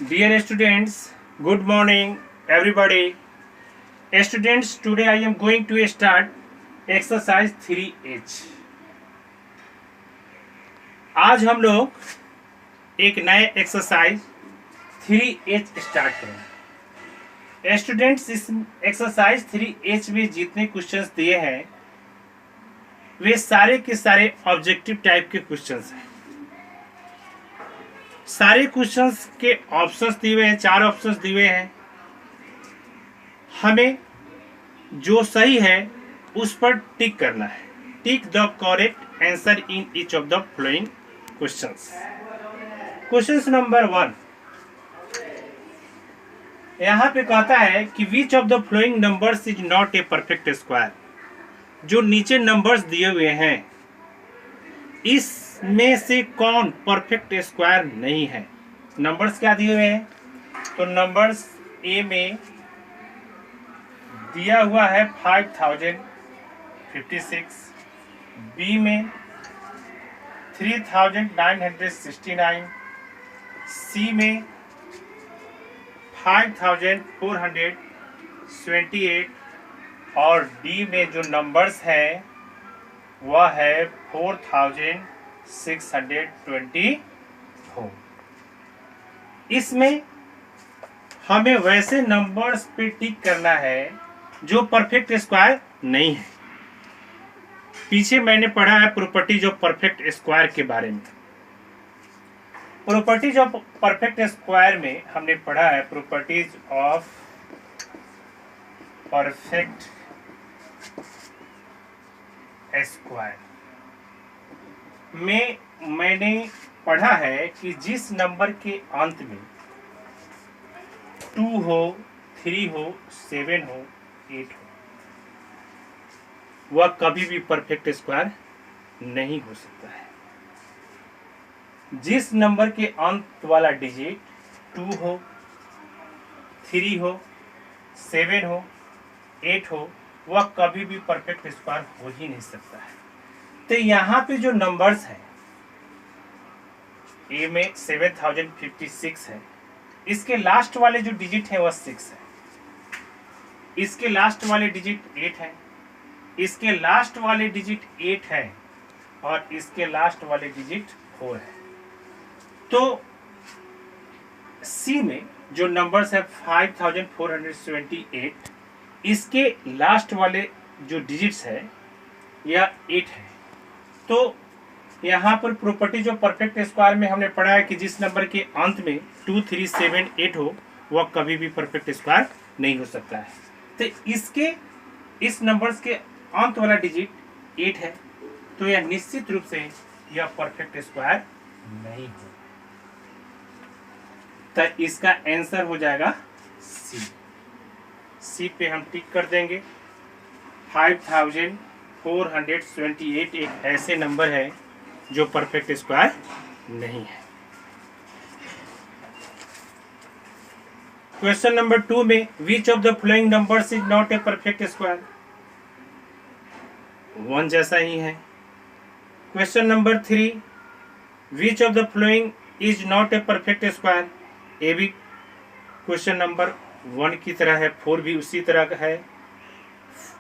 Dear students, good morning everybody. Students, today I am going to start exercise 3H. आज हम लोग एक नए एक्सरसाइज 3H स्टार्ट करेंगे। स्टूडेंट्स, इस एक्सरसाइज 3H में जितने क्वेश्चंस दिए हैं वे सारे के सारे ऑब्जेक्टिव टाइप के क्वेश्चंस हैं। सारे क्वेश्चंस के ऑप्शंस दिए हुए हैं, 4 ऑप्शंस दिए हुए हैं। हमें जो सही है उस पर टिक करना है। Tick the correct answer in each of the following questions. Questions number 1 यहाँ पे कहता है कि which of the flowing numbers is not a perfect square. जो नीचे नंबर्स दिए हुए हैं इसमें से कौन परफेक्ट स्क्वायर नहीं है। नंबर्स क्या दिए हुए हैं, तो नंबर्स ए में दिया हुआ है 5056, बी में 3969, सी में 5428 और डी में जो नंबर्स है वह है 4624। इसमें हमें वैसे नंबर्स पे टिक करना है जो परफेक्ट स्क्वायर नहीं है। पीछे मैंने पढ़ा है प्रॉपर्टीज ऑफ परफेक्ट स्क्वायर के बारे में। प्रॉपर्टीज ऑफ परफेक्ट स्क्वायर में हमने पढ़ा है प्रॉपर्टीज ऑफ परफेक्ट स्क्वायर में मैंने पढ़ा है कि जिस नंबर के अंत में 2 हो, 3 हो, 7 हो, 8 हो, वह कभी भी परफेक्ट स्क्वायर नहीं हो सकता है। जिस नंबर के अंत वाला डिजिट 2 हो, 3 हो, 7 हो, 8 हो, वह कभी भी परफेक्ट स्क्वायर हो ही नहीं सकता है। तो यहाँ पे जो नंबर्स हैं ए में 7056 है, इसके लास्ट वाले जो डिजिट है वह 6 है, इसके लास्ट वाले डिजिट 8 है, इसके लास्ट वाले डिजिट 8 है और इसके लास्ट वाले डिजिट 4 है। तो सी में जो नंबर्स है 5478, इसके लास्ट वाले जो डिजिट्स है यह 8 है। तो यहाँ पर प्रॉपर्टी जो परफेक्ट स्क्वायर में हमने पढ़ा है कि जिस नंबर के अंत में 2, 3, 7, 8 हो वह कभी भी परफेक्ट स्क्वायर नहीं हो सकता है। तो इस नंबर्स के अंत वाला डिजिट 8 है, तो यह निश्चित रूप से यह परफेक्ट स्क्वायर नहीं हो। तो इसका आंसर हो जाएगा सी पे हम टिक कर देंगे। 5428 एक ऐसे नंबर है जो परफेक्ट स्क्वायर नहीं है। क्वेश्चन नंबर 2 में which of the following numbers is not a perfect square. 1 जैसा ही है। Question number 3 which of the following is not a perfect square. ये भी क्वेश्चन नंबर 1 की तरह है, 4 भी उसी तरह का है।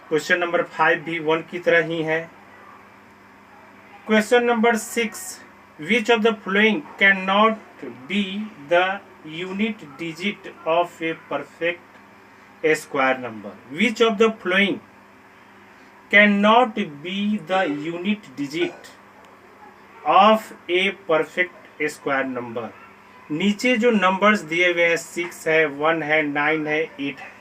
क्वेश्चन नंबर 5 भी 1 की तरह ही है। Question number 6 which of the following can not be the unit digit of A perfect square number. Which of the following can not be the unit digit of A perfect square number. नीचे जो numbers दिए हुए हैं 6 है, 1 है, 9 है, 8 है।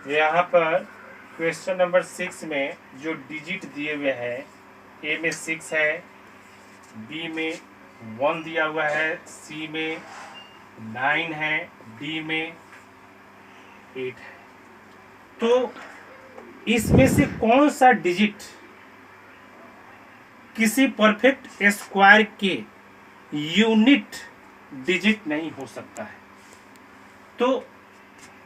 यहाँ पर क्वेश्चन नंबर 6 में जो डिजिट दिए हुए हैं ए में 6 है, बी में 1 दिया हुआ है, सी में 9 है, डी में 8 है। तो इसमें से कौन सा डिजिट किसी परफेक्ट स्क्वायर के यूनिट डिजिट नहीं हो सकता है। तो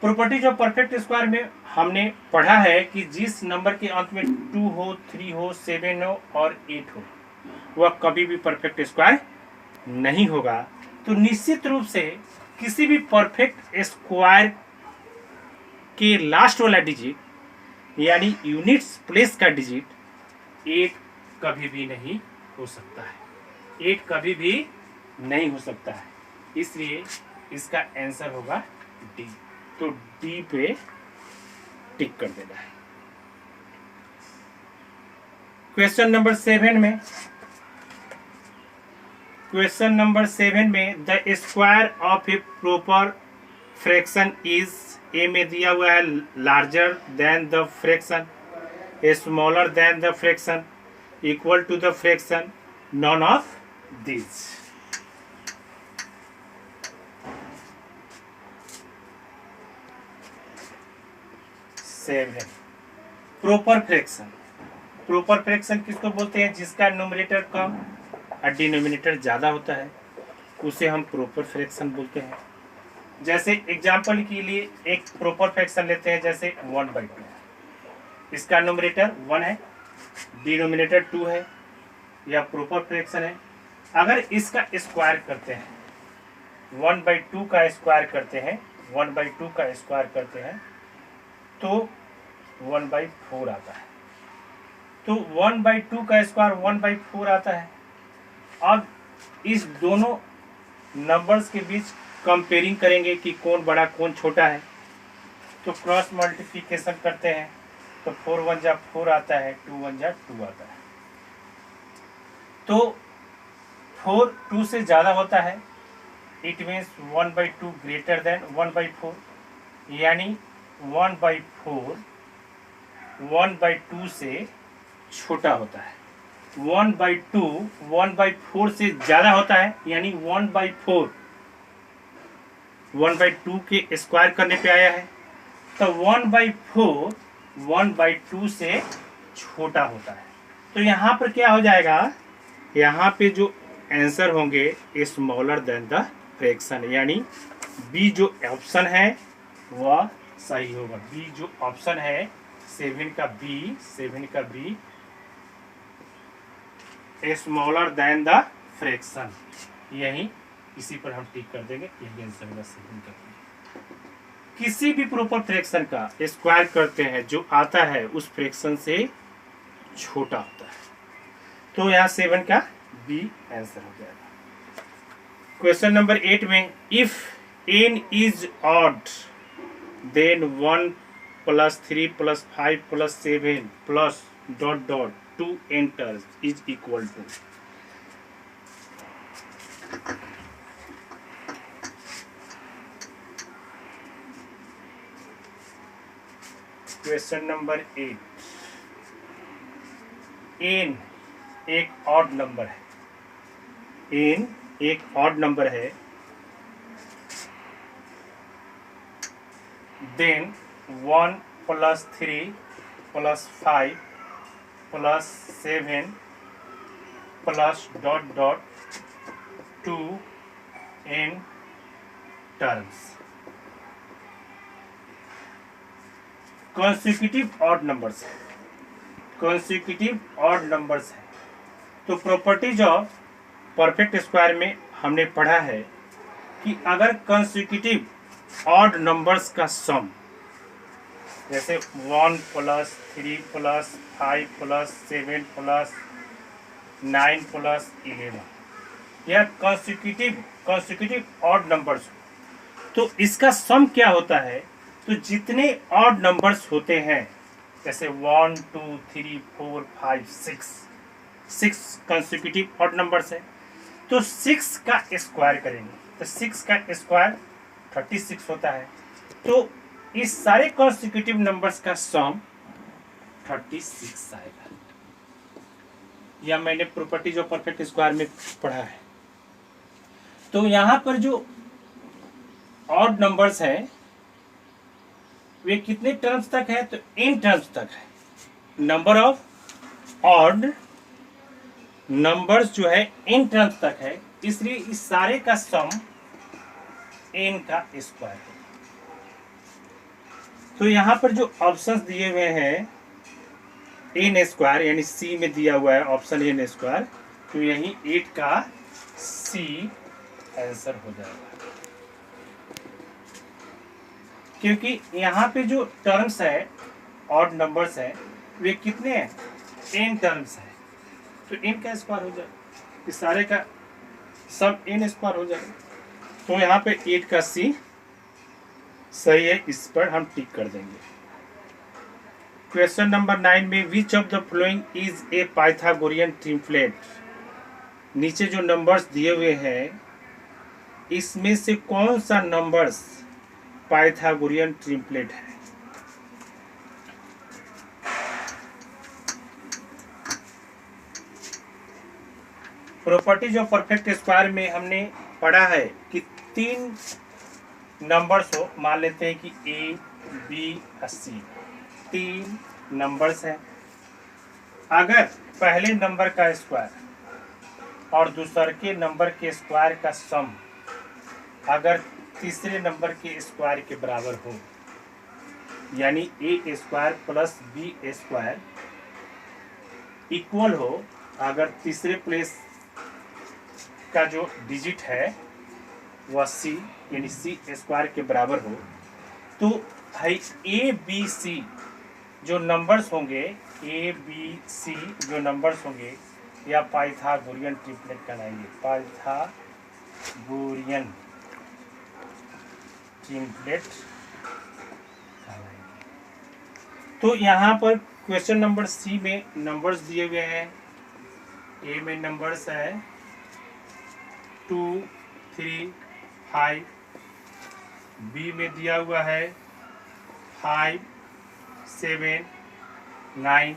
प्रॉपर्टीज ऑफ परफेक्ट स्क्वायर में हमने पढ़ा है कि जिस नंबर के अंत में 2 हो, 3 हो, 7 हो और 8 हो, वह कभी भी परफेक्ट स्क्वायर नहीं होगा। तो निश्चित रूप से किसी भी परफेक्ट स्क्वायर के लास्ट वाला डिजिट यानी यूनिट्स प्लेस का डिजिट 8 कभी भी नहीं हो सकता है। 8 कभी भी नहीं हो सकता है, इसलिए इसका आंसर होगा डी। तो डी पे टिक कर देना है। क्वेश्चन नंबर 7 में the square of a proper fraction is, A में दिया हुआ है larger than the fraction, smaller than the fraction, equal to the fraction, none of this. Proper fraction किसको बोलते हैं? जिसका न्यूमरेटर कम और डिनोमिनेटर ज्यादा होता है, उसे हम प्रॉपर फ्रैक्शन बोलते हैं। जैसे एग्जांपल के लिए एक प्रॉपर फ्रैक्शन लेते हैं, जैसे 1/2। इसका न्यूमरेटर 1 है, डिनोमिनेटर 2 है, यह प्रॉपर फ्रैक्शन है। अगर इसका स्क्वायर करते हैं, 1/2 का स्क्वायर करते हैं, 1/2 का स्क्वायर करते हैं तो 1/4 आता है। तो 1/2 का स्क्वायर 1/4 आता है। अब इस दोनों नंबर्स के बीच कंपेयरिंग करेंगे कि कौन बड़ा कौन छोटा है। तो क्रॉस मल्टीप्लिकेशन करते हैं तो 4 1 जा 4 आता है, 2 1 जा 2 आता है। तो 4 2 से ज़्यादा होता है, इट मीन्स 1/2 ग्रेटर देन 1/4, यानी 1/4 1/2 से छोटा होता है। 1/2 1/4 से ज़्यादा होता है, यानी 1/4 1/2 के स्क्वायर करने पे आया है। तो 1/4 1/2 से छोटा होता है। तो यहाँ पर क्या हो जाएगा? यहाँ पे जो आंसर होंगे स्मॉलर देन द फ्रैक्शन, यानी बी जो ऑप्शन है वह सही होगा। बी जो ऑप्शन है 7 का be smaller than the fraction, यही इसी पर हम टिक कर देंगे। यही आंसर होगा 7 का बी। किसी भी प्रॉपर फ्रैक्शन का स्क्वायर करते हैं, जो आता है उस फ्रैक्शन से छोटा होता है। तो यहाँ 7 का बी आंसर हो जाएगा। क्वेश्चन नंबर 8 में if n is odd then 1 plus 3 plus 5 plus 7 plus ... 2 enters is equal to. Question number 8, n एक ऑड नंबर है, n एक ऑड नंबर है, then 1 plus 3 plus 5 plus 7 plus ... 2 n terms. consecutive odd numbers है, consecutive odd numbers है। तो properties of perfect square में हमने पढ़ा है कि अगर consecutive ऑड नंबर्स का सम, जैसे 1 plus 3 plus 5 plus 7 plus 9 plus 11, यह consecutive ऑड नंबर्स हो, तो इसका सम क्या होता है? तो जितने ऑड नंबर्स होते हैं, जैसे 1 2 3 4 5 6 consecutive ऑड नंबर्स है, तो 6 का स्क्वायर करेंगे तो 6 का स्क्वायर 36 होता है। तो इस सारे कॉन्सिक्यूटिव नंबर्स का सम 36 आएगा। यह मैंने प्रॉपर्टीज ऑफ परफेक्ट स्क्वायर में पढ़ा है। तो यहाँ पर जो ऑड नंबर्स हैं वे कितने टर्म्स तक है? तो n टर्म्स तक है। नंबर ऑफ ऑड नंबर्स जो है n टर्म्स तक है, इसलिए इस सारे का सम n का स्क्वायर है। तो यहाँ पर जो ऑप्शंस दिए हुए हैं एन स्क्वायर, यानी सी में दिया हुआ है ऑप्शन एन स्क्वायर, तो यही 8 का सी आंसर हो जाएगा। क्योंकि यहाँ पे जो टर्म्स है ऑड नंबर्स है वे कितने हैं, एन टर्म्स है, तो एन का स्क्वायर हो जाएगा, इस सारे का सब एन स्क्वायर हो जाएगा। तो यहाँ पे 8 का सी सही है, इस पर हम टिक कर देंगे। क्वेश्चन नंबर 9 में which of the following is a Pythagorean triplet. नीचे जो नंबर्स दिए हुए हैं इसमें से कौन सा नंबर्स पाइथागोरियन ट्रिपलेट है। प्रॉपर्टीज ऑफ परफेक्ट स्क्वायर में हमने पढ़ा है कि 3 नंबर्स हो, मान लेते हैं कि ए बी सी, 3 नंबर्स हैं। अगर पहले नंबर का स्क्वायर और दूसरे के नंबर के स्क्वायर का सम अगर तीसरे नंबर के स्क्वायर के बराबर हो, यानी A square plus B square equal हो, अगर तीसरे प्लेस का जो डिजिट है वह सी यानी सी स्क्वायर के बराबर हो, तो है ए बी सी जो नंबर्स होंगे, ए बी सी जो नंबर्स होंगे या पाइथागोरियन ट्रिपलेट कहलाएंगे, पाइथागोरियन ट्रिपलेट कहलाएंगे। तो यहाँ पर क्वेश्चन नंबर सी में नंबर्स दिए हुए हैं। ए में नंबर्स है 2 3 5, बी में दिया हुआ है 5 7 9,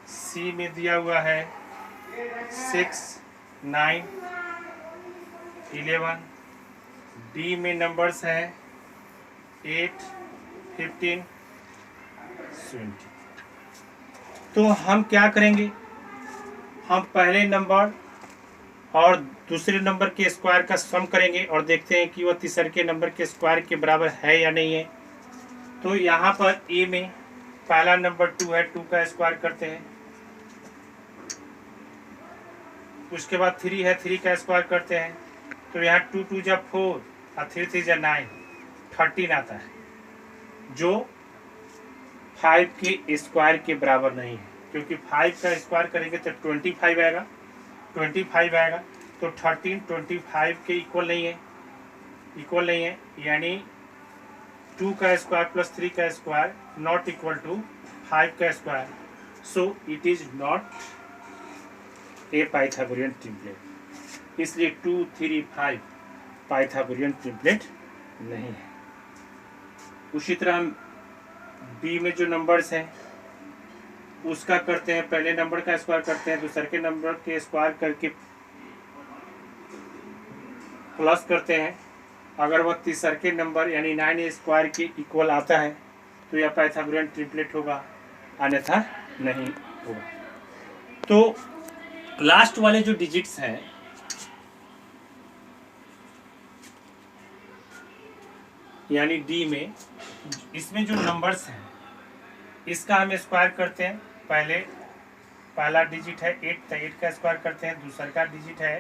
सी में दिया हुआ है 6 9 11, डी में नंबर्स है 8 15 20। तो हम क्या करेंगे, हम पहले नंबर और दूसरे नंबर के स्क्वायर का सम करेंगे और देखते हैं कि वह तीसरे के नंबर के स्क्वायर के बराबर है या नहीं है। तो यहाँ पर ए में पहला नंबर 2 है, 2 का स्क्वायर करते हैं, उसके बाद 3 है, 3 का स्क्वायर करते हैं, तो यहाँ 2 2 जा 4 और 3 3 जा 9 13 आता है, जो 5 के स्क्वायर के बराबर नहीं है। क्योंकि 5 का स्क्वायर करेंगे तो 25 आएगा, 25 आएगा, तो 13 25 के इक्वल नहीं है, यानी 2 का स्क्वायर प्लस 3 का स्क्वायर नॉट इक्वल टू 5 का square, so it is not a Pythagorean triplet. इसलिए 2 3 5 पाइथागोरियन ट्रिपलेट नहीं है। उसी तरह हम बी में जो नंबर्स हैं उसका करते हैं, पहले नंबर का स्क्वायर करते हैं, दूसरे के नंबर के स्क्वायर करके प्लस करते हैं, अगर वह तीसरे के नंबर यानी 9 स्क्वायर के इक्वल आता है तो यह पाइथागोरियन ट्रिपलेट होगा, अन्यथा नहीं होगा। तो लास्ट वाले जो डिजिट्स हैं यानी डी में, इसमें जो नंबर्स हैं इसका हम स्क्वायर करते हैं। पहला डिजिट है 8, तो 8 का स्क्वायर करते हैं, दूसरा का डिजिट है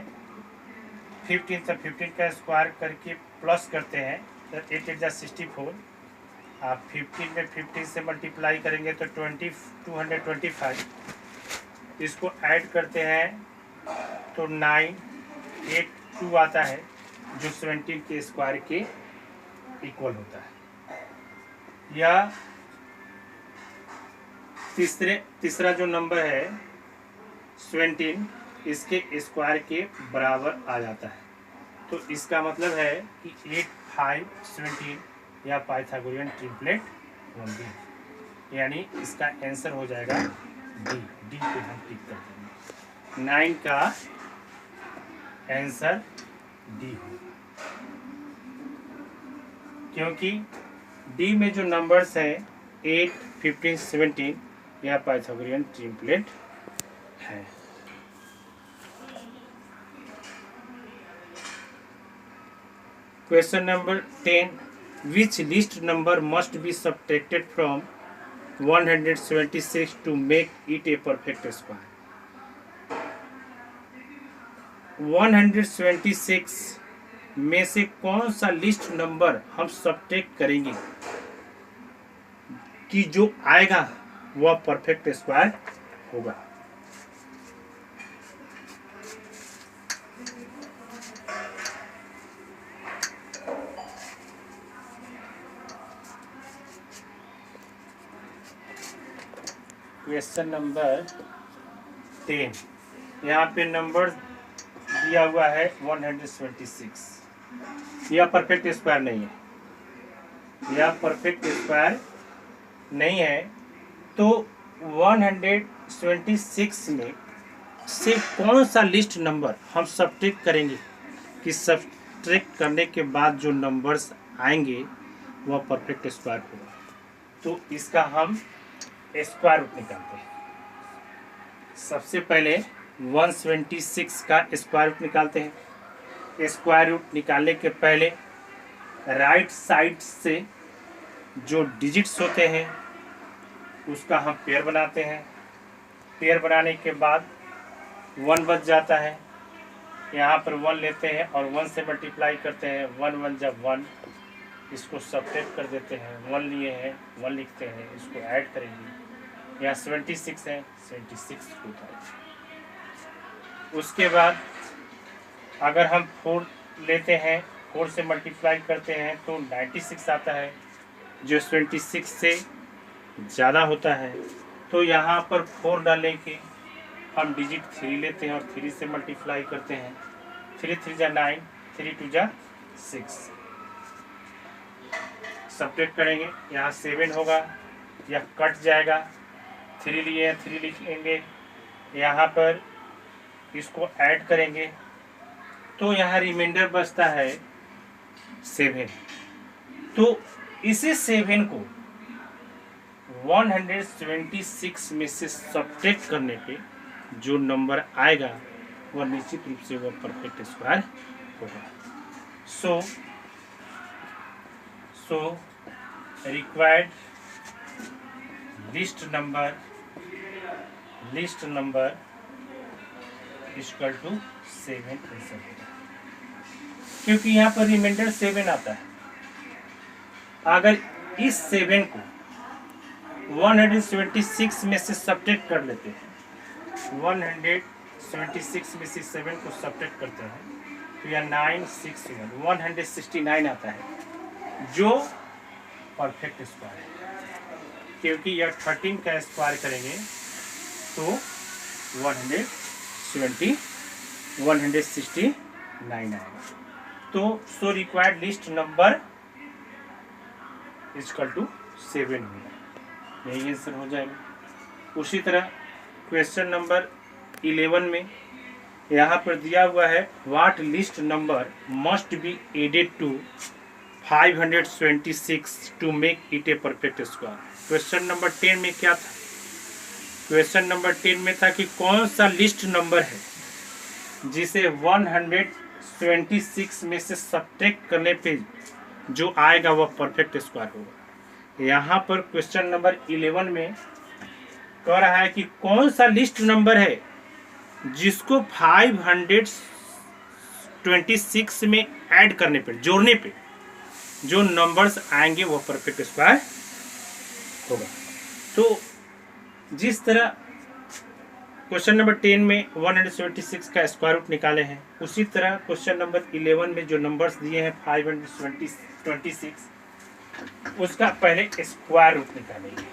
15, तो 15 का स्क्वायर करके प्लस करते हैं, तो 8 8 जा 64, आप 15 में 15 से मल्टीप्लाई करेंगे तो 225, इसको ऐड करते हैं तो 982 आता है, जो 17 के स्क्वायर के इक्वल होता है। या तीसरा जो नंबर है 17 इसके स्क्वायर के बराबर आ जाता है। तो इसका मतलब है कि 8 5 17 या पाइथागोरियन ट्रिपलेट होंगे, यानी इसका आंसर हो जाएगा डी पे हम टिक कर देंगे। 9 का आंसर डी होगा, क्योंकि डी में जो नंबर्स हैं 8 15 17 यह पाइथागोरियन ट्रिपलेट है। Question number 10 which list number must be subtracted from 176 to make it a perfect square? 176 में से कौन सा लिस्ट नंबर हम सब्ट्रैक्ट करेंगे कि जो आएगा वह परफेक्ट स्क्वायर होगा? क्वेश्चन नंबर 10, यहाँ पे नंबर दिया हुआ है 176। यह परफेक्ट स्क्वायर नहीं है, यह परफेक्ट स्क्वायर नहीं है। तो 176 में से कौन सा लिस्ट नंबर हम सब्ट्रैक्ट करेंगे कि सब्ट्रैक्ट करने के बाद जो नंबर्स आएंगे वह परफेक्ट स्क्वायर होगा? तो इसका हम स्क्वायर रूट निकालते हैं। सबसे पहले 176 का स्क्वायर रूट निकालते हैं। स्क्वायर रूट निकालने के पहले राइट साइड से जो डिजिट्स होते हैं उसका हम पेयर बनाते हैं। पेयर बनाने के बाद 1 बच जाता है, यहाँ पर 1 लेते हैं और 1 से मल्टीप्लाई करते हैं। 1 1 जब 1, इसको सब्ट्रैक्ट कर देते हैं। 1 लिए हैं, 1 लिखते हैं, इसको ऐड करेंगे। यहाँ 76 है, 76 होता है। उसके बाद अगर हम 4 लेते हैं, 4 से मल्टीप्लाई करते हैं तो 96 आता है, जो 26 से ज़्यादा होता है। तो यहाँ पर 4 डालने के हम डिजिट 3 लेते हैं और 3 से मल्टीप्लाई करते हैं। 3 3 जा 9, 3 2 जा 6। सब्ट्रैक्ट करेंगे, यहाँ 7 होगा, यह कट जाएगा। 3 लिए 3 लिखेंगे, यहाँ पर इसको ऐड करेंगे तो यहाँ रिमाइंडर बचता है 7। तो इसी 7 को 176 में से सब्ट्रैक्ट करने पे जो नंबर आएगा वह निश्चित रूप से वह परफेक्ट स्क्वायर होगा। So required least number equal to 7 answer होगा, क्योंकि यहाँ पर रिमाइंडर 7 आता है। अगर इस 7 को 176 में से सब्ट्रैक्ट कर लेते हैं, 176 में से 7 को सब्ट्रैक्ट करते हैं तो यह 9 6 169 आता है, जो परफेक्ट स्क्वायर है। क्योंकि यह 13 का स्क्वायर करेंगे तो 169 आएगा। तो so required least number equal to 7 होगा, यही आंसर हो जाएगा। उसी तरह क्वेश्चन नंबर 11 में यहाँ पर दिया हुआ है what least number must be added to 526 to make it a perfect square. Question number 10 में क्या था? क्वेश्चन नंबर 10 में था कि कौन सा लिस्ट नंबर है जिसे 126 में से सब्ट्रैक्ट करने पे जो आएगा वह परफेक्ट स्क्वायर होगा। यहाँ पर क्वेश्चन नंबर 11 में कह रहा है कि कौन सा लिस्ट नंबर है जिसको 526 में ऐड करने पे, जोड़ने पे जो नंबर्स आएंगे वो परफेक्ट स्क्वायर होगा। तो जिस तरह क्वेश्चन नंबर 10 में 176 का स्क्वायर रूट निकाले हैं, उसी तरह क्वेश्चन नंबर 11 में जो नंबर्स दिए हैं 526, उसका पहले स्क्वायर रूट निकालेंगे।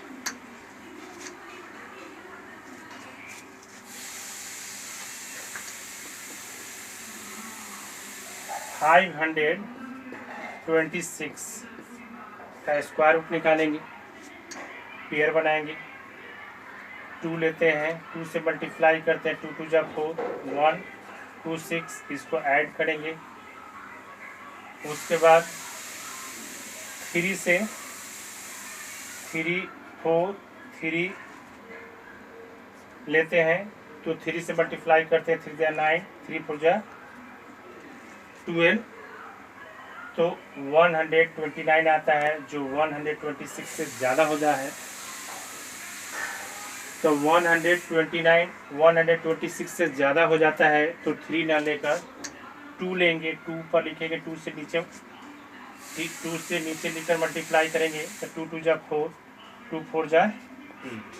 फाइव 26 का स्क्वायर रूट निकालेंगे, पेयर बनाएंगे। 2 लेते हैं, 2 से मल्टीप्लाई करते हैं, 2 2 जा 4 1 2 6, इसको ऐड करेंगे। उसके बाद 3 से 3 4 3 लेते हैं तो 3 से मल्टीप्लाई करते हैं, 3 जा 9 3 4 जा 12, तो 129 आता है, जो 126 से ज़्यादा हो जाए है। तो 126 से ज़्यादा हो जाता है तो 3 ना लेकर 2 लेंगे, 2 पर लिखेंगे, 2 से नीचे लिखकर मल्टीप्लाई करेंगे तो 2 2 जा 4, 2 4 जा 8,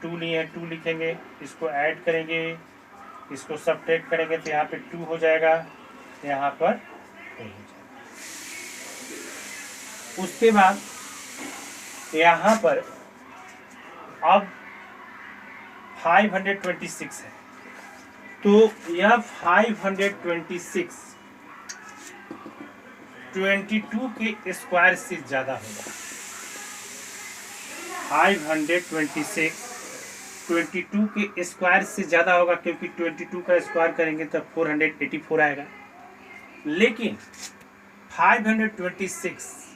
2 लिए 2 लिखेंगे, इसको ऐड करेंगे, इसको सब्ट्रैक्ट करेंगे तो यहाँ पे 2 हो जाएगा, यहाँ पर 4 हो जाएगा। उसके बाद यहाँ पर अब 526 है, तो यह 526 22 के स्क्वायर से ज़्यादा होगा। 526 22 के स्क्वायर से ज़्यादा होगा, क्योंकि 22 का स्क्वायर करेंगे तब 484 आएगा। लेकिन 526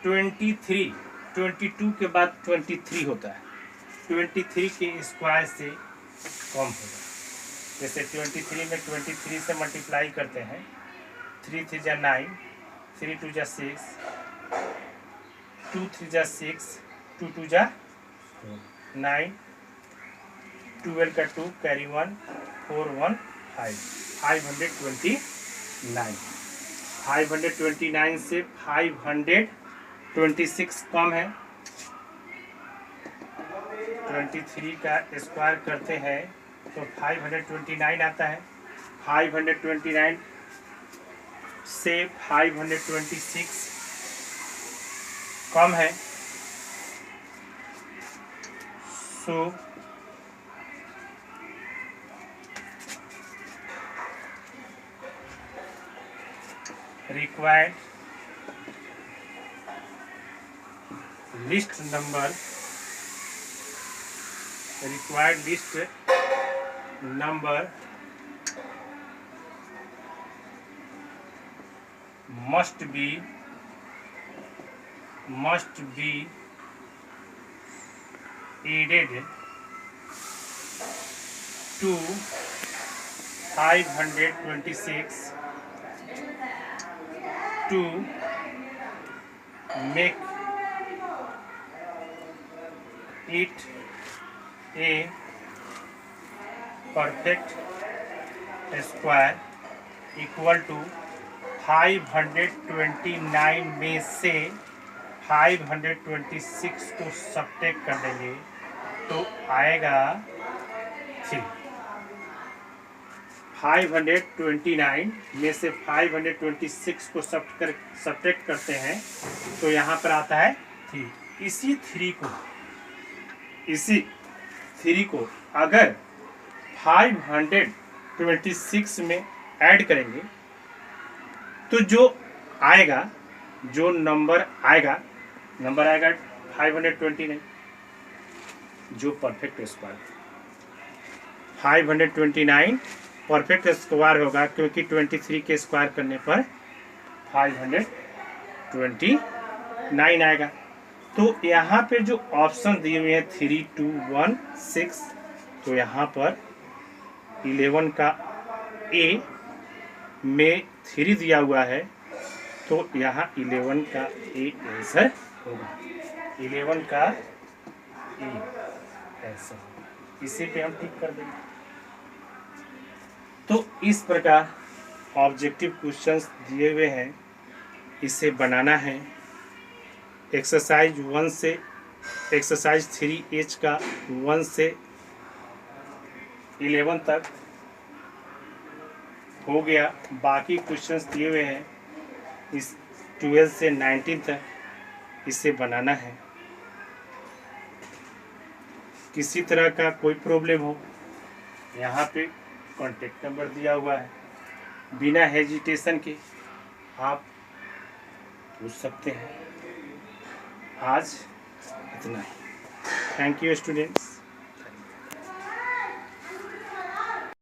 23 22 के बाद 23 होता है, 23 के स्क्वायर से कम होगा। जैसे 23 में 23 से मल्टीप्लाई करते हैं, 3 3 जा 9, 3 2 जा 6, 2 3 जा 6, 2 2 जा 9, 12 का 2 कैरी 1, 4 1 5, 529। 529 से 526 कम है। 23 का स्क्वायर करते हैं तो 529 आता है। 529 से 526 कम है, सो required list number must be added to 526 to make it a perfect square equal to 529 में से 526 को सब्ट्रैक्ट कर देंगे तो आएगा 3। 529 में से 526 को सब्ट्रैक्ट करते हैं तो यहाँ पर आता है 3। इसी 3 को अगर 526 में ऐड करेंगे तो जो नंबर आएगा 529, जो परफेक्ट स्क्वायर 529 परफेक्ट स्क्वायर होगा, क्योंकि 23 के स्क्वायर करने पर 529 आएगा। तो यहाँ पे जो ऑप्शन दिए हुए हैं 3 2 1 6, तो यहाँ पर 11 का ए में 3 दिया हुआ है, तो यहाँ 11 का ए आंसर होगा। 11 का ए आंसर होगा, इसी पे हम टिक कर देंगे। तो इस प्रकार ऑब्जेक्टिव क्वेश्चंस दिए हुए हैं, इसे बनाना है। एक्सरसाइज 3H का 1 से 11 तक हो गया। बाकी क्वेश्चंस दिए हुए हैं इस 12 से 19 तक, इसे बनाना है। किसी तरह का कोई प्रॉब्लम हो, यहाँ पे कॉन्टेक्ट नंबर दिया हुआ है, बिना हेजिटेशन के आप पूछ सकते हैं। आज इतना ही। Thank you students.